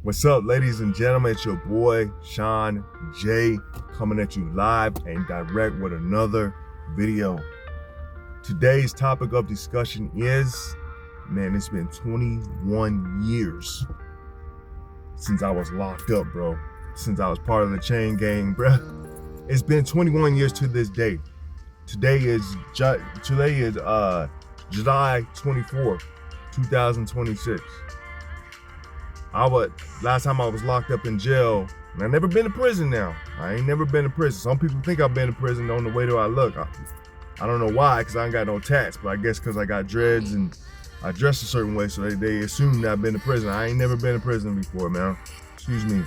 What's up, ladies and gentlemen? It's your boy, Sean J, coming at you live and direct with another video. Today's topic of discussion is, man, it's been 21 years since I was locked up, bro. Since I was part of the chain gang, bro. It's been 21 years to this day. Today is July 24th, 2026. Last time I was locked up in jail, and I never been to prison now. I ain't never been to prison. Some people think I've been to prison on the way that I look. I don't know why, because I ain't got no tats, but I guess because I got dreads and I dress a certain way, so they assume that I've been to prison. I ain't never been to prison before, man. Excuse me.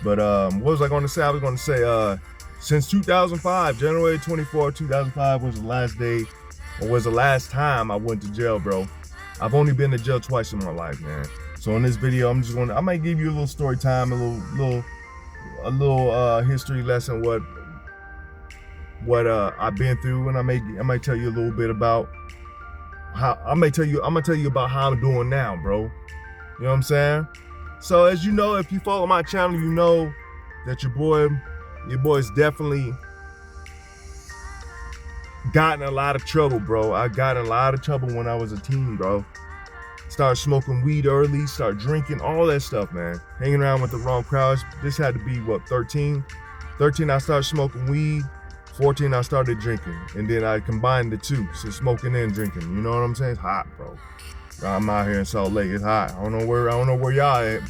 But what was I going to say? I was going to say, since 2005, January 24, 2005 was the last day, or was the last time I went to jail, bro. I've only been to jail twice in my life, man. So in this video, I might give you a little story time, a little history lesson, what I've been through, and I might tell you a little bit about how I'm gonna tell you about how I'm doing now, bro. You know what I'm saying? So as you know, if you follow my channel, you know that your boy's definitely gotten a lot of trouble, bro. I got in a lot of trouble when I was a teen, bro. Started smoking weed early, started drinking, all that stuff, man. Hanging around with the wrong crowds. This had to be, what, 13? 13, I started smoking weed. 14, I started drinking. And then I combined the two, so smoking and drinking. You know what I'm saying? It's hot, bro. I'm out here in Salt Lake. It's hot. I don't know where y'all at,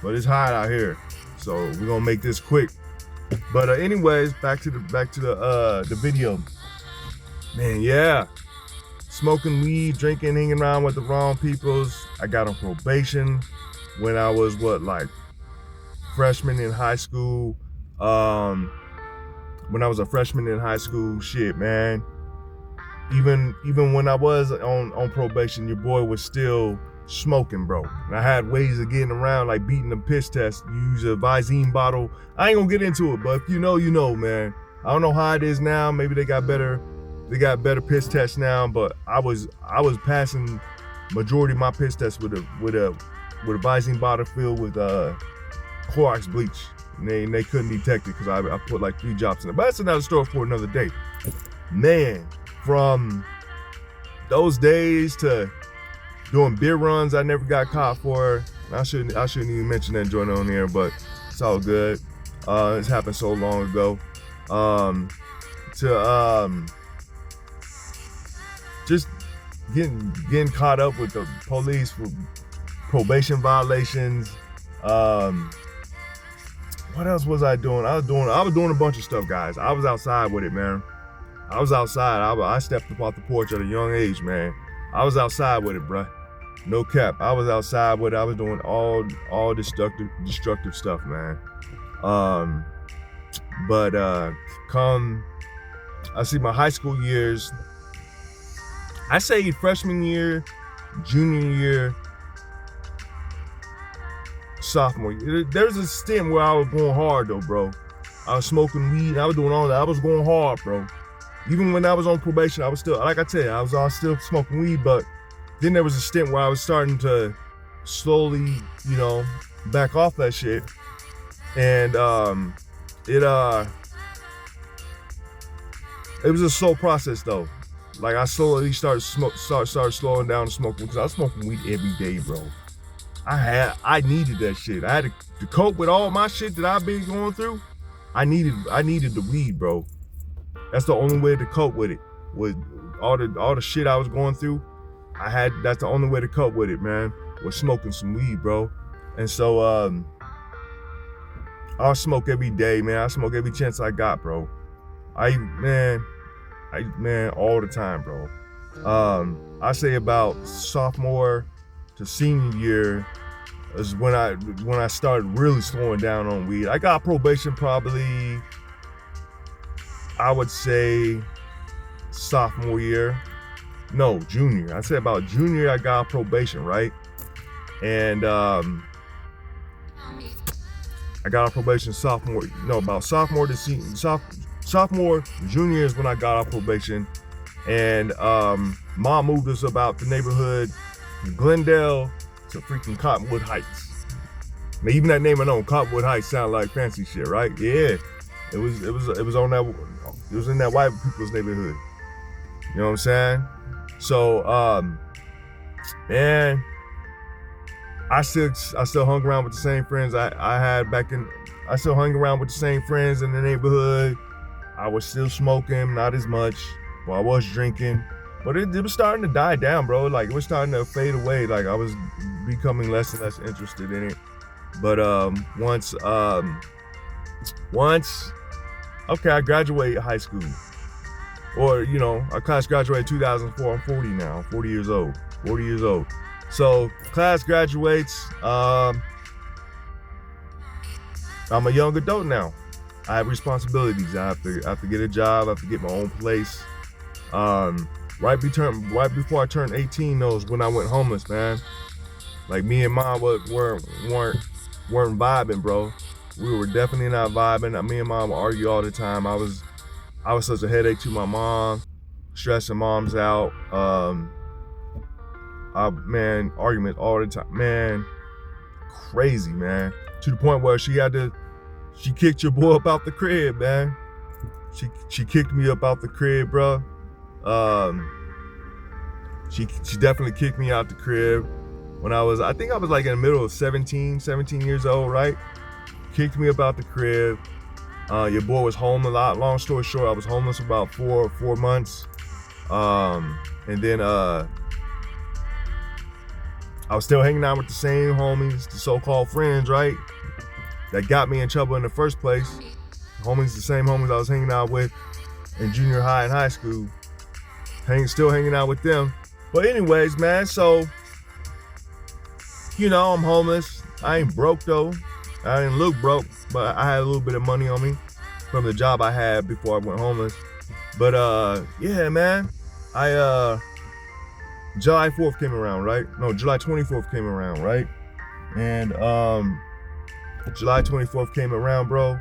but it's hot out here. So we're gonna make this quick. But anyways, back to the video. Man, yeah. Smoking weed, drinking, hanging around with the wrong peoples. I got on probation when I was freshman in high school. When I was a freshman in high school, shit, man. Even when I was on probation, your boy was still smoking, bro. And I had ways of getting around, like beating the piss test. You use a Visine bottle. I ain't gonna get into it, but if you know, you know, man. I don't know how it is now. Maybe they got better piss tests now, but I was passing majority of my piss tests with a Visine bottle filled with Clorox bleach, and they couldn't detect it because I put like 3 drops in it. But that's another story for another day. Man, from those days to doing beer runs, I never got caught for. I shouldn't even mention that joint on here, but it's all good. It's happened so long ago. Just getting caught up with the police for probation violations. What else was I doing? I was doing a bunch of stuff, guys. I was outside with it, man. I was outside. I stepped up off the porch at a young age, man. I was outside with it, bruh. No cap. I was outside with it. I was doing all destructive stuff, man. Come I see my high school years, I say freshman year, junior year, sophomore year. There's a stint where I was going hard though, bro. I was smoking weed, I was doing all that. I was going hard, bro. Even when I was on probation, I was still, like I tell you, I was still smoking weed, but then there was a stint where I was starting to slowly, you know, back off that shit. And it was a slow process though. Like I slowly started slowing down smoking, because I was smoking weed every day, bro. I needed that shit. I had to cope with all my shit that I've been going through. I needed the weed, bro. That's the only way to cope with it. With all the shit I was going through, that's the only way to cope with it, man. Was smoking some weed, bro. And so I'll smoke every day, man. I smoke every chance I got, bro. Man, all the time, bro. I say about sophomore to senior year is when I started really slowing down on weed. I got probation probably, I would say sophomore year. No, junior. I say about junior I got probation, right? And I got off probation sophomore, junior is when I got off probation. And mom moved us about the neighborhood from Glendale to freaking Cottonwood Heights. Now, even that name alone, Cottonwood Heights, sound like fancy shit, right? Yeah, it was on that. It was in that white people's neighborhood. You know what I'm saying? So, man, I still hung around with the same friends I had back in. I still hung around with the same friends in the neighborhood. I was still smoking, not as much, but I was drinking. But it was starting to die down, bro. Like, it was starting to fade away. Like, I was becoming less and less interested in it. But once, okay, I graduated high school. Or, you know, our class graduated 2004. I'm 40 now, 40 years old. So, class graduates. I'm a young adult now. I have responsibilities. I have to get a job. I have to get my own place. Right before I turned 18, was when I went homeless, man. Like, me and mom weren't vibing, bro. We were definitely not vibing. Me and mom would argue all the time. I was such a headache to my mom, stressing moms out. Man, arguments all the time, man. Crazy, man. To the point where she kicked your boy up out the crib, man. She kicked me up out the crib, bro. She definitely kicked me out the crib when I think I was like in the middle of 17 years old, right? Kicked me up out the crib. Your boy was home a lot. Long story short, I was homeless for about four months. And then I was still hanging out with the same homies, the so-called friends, right? That got me in trouble in the first place. The same homies I was hanging out with in junior high and high school. Still hanging out with them. But anyways, man, so, you know, I'm homeless. I ain't broke though. I didn't look broke, but I had a little bit of money on me from the job I had before I went homeless. But yeah, man, July 4th came around, right? No, July 24th came around, right? And July 24th came around, bro.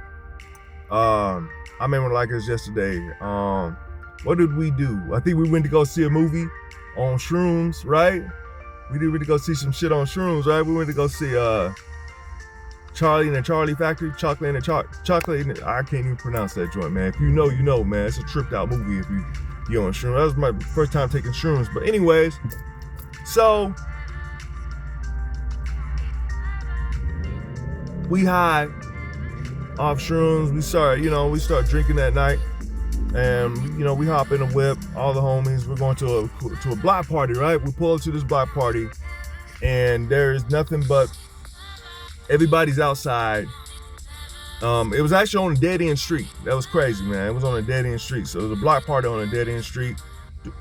I remember like it was yesterday. What did we do? I think we went to go see a movie on shrooms, right? We went to go see some shit on shrooms, right? We went to go see Charlie and the Charlie Factory, Chocolate and the I can't even pronounce that joint, man. If you know, you know, man. It's a tripped out movie if you're on shrooms. That was my first time taking shrooms. But anyways, so we high off shrooms. We start drinking that night. And, you know, we hop in a whip, all the homies, we're going to a block party, right? We pull up to this block party, and there's nothing but everybody's outside. It was actually on a dead-end street. That was crazy, man. It was on a dead-end street. So it was a block party on a dead-end street.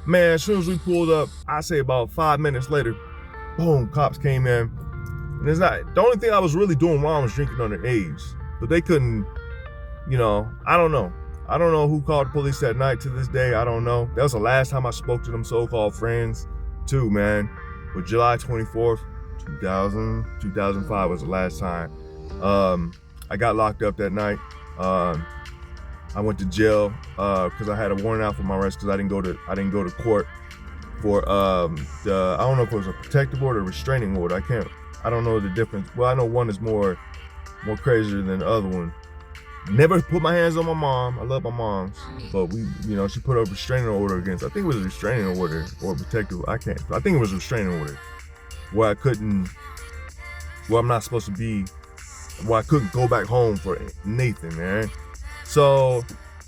Man, as soon as we pulled up, I say about 5 minutes later, boom, cops came in. And the only thing I was really doing wrong was drinking underage. But they couldn't, you know, I don't know. I don't know who called the police that night. To this day, I don't know. That was the last time I spoke to them so-called friends, too, man. But July 24th, 2005 was the last time. I got locked up that night. I went to jail because I had a warrant out for my arrest because I didn't go to court for I don't know if it was a protective order or restraining order. I don't know the difference. Well, I know one is more crazier than the other one. Never put my hands on my mom. I love my moms, but she put a restraining order against. I think it was a restraining order or protective. I think it was a restraining order where I'm not supposed to be, where I couldn't go back home for Nathan, man. So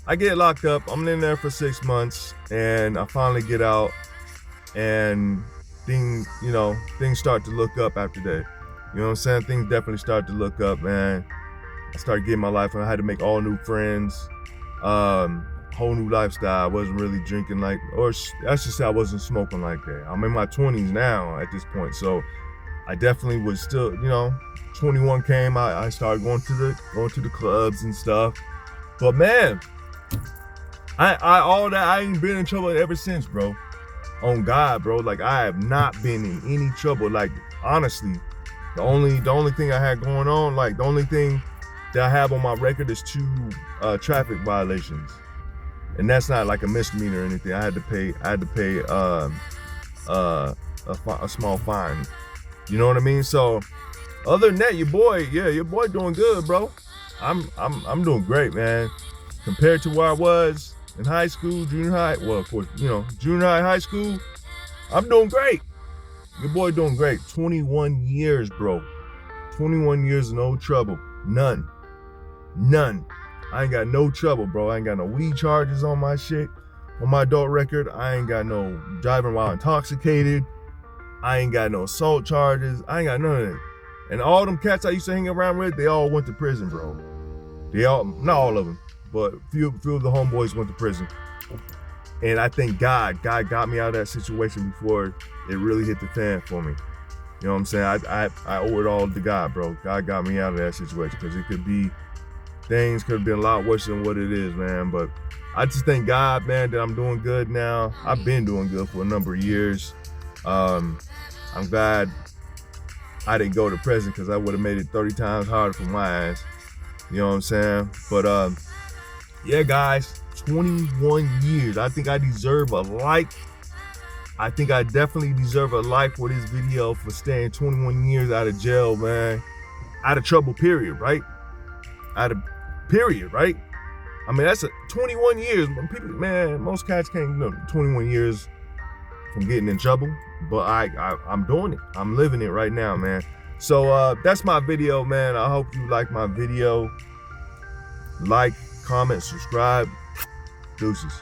I get locked up. I'm in there for 6 months, and I finally get out, and things start to look up after that. You know what I'm saying? Things definitely start to look up, man. I started getting my life, and I had to make all new friends, whole new lifestyle. I wasn't really drinking or I should say I wasn't smoking like that. I'm in my 20s now at this point, so I definitely was still, 21 came, I started going to the clubs and stuff. But man, I ain't been in trouble ever since, bro. On God, bro. Like, I have not been in any trouble. Like, honestly, the only thing I had going on, like the only thing that I have on my record is 2 traffic violations, and that's not like a misdemeanor or anything. I had to pay a small fine. You know what I mean? So Other than that, your boy doing good, bro. I'm doing great, man. Compared to where I was in high school, junior high, well, of course, you know, junior high school, I'm doing great. Your boy doing great. 21 years, bro. 21 years of no trouble. None. I ain't got no trouble, bro. I ain't got no weed charges on my shit, on my adult record. I ain't got no driving while intoxicated. I ain't got no assault charges. I ain't got none of that. And all them cats I used to hang around with, they all went to prison, bro. They all, not all of them, but few of the homeboys went to prison. And I thank God got me out of that situation before it really hit the fan for me. You know what I'm saying? I owe it all to God, bro. God got me out of that situation, because things could have been a lot worse than what it is, man. But I just thank God, man, that I'm doing good now. I've been doing good for a number of years. I'm glad I didn't go to prison, because I would have made it 30 times harder for my ass. You know what I'm saying? But yeah, guys, 21 years. I think I deserve a like. I think I definitely deserve a like for this video for staying 21 years out of jail, man. Out of trouble, period, right? Out of period, right? I mean, that's 21 years. People, man, most cats can't, you know, 21 years from getting in trouble, but I'm doing it. I'm living it right now, man. So that's my video, man. I hope you like my video. Like, comment, subscribe. Deuces.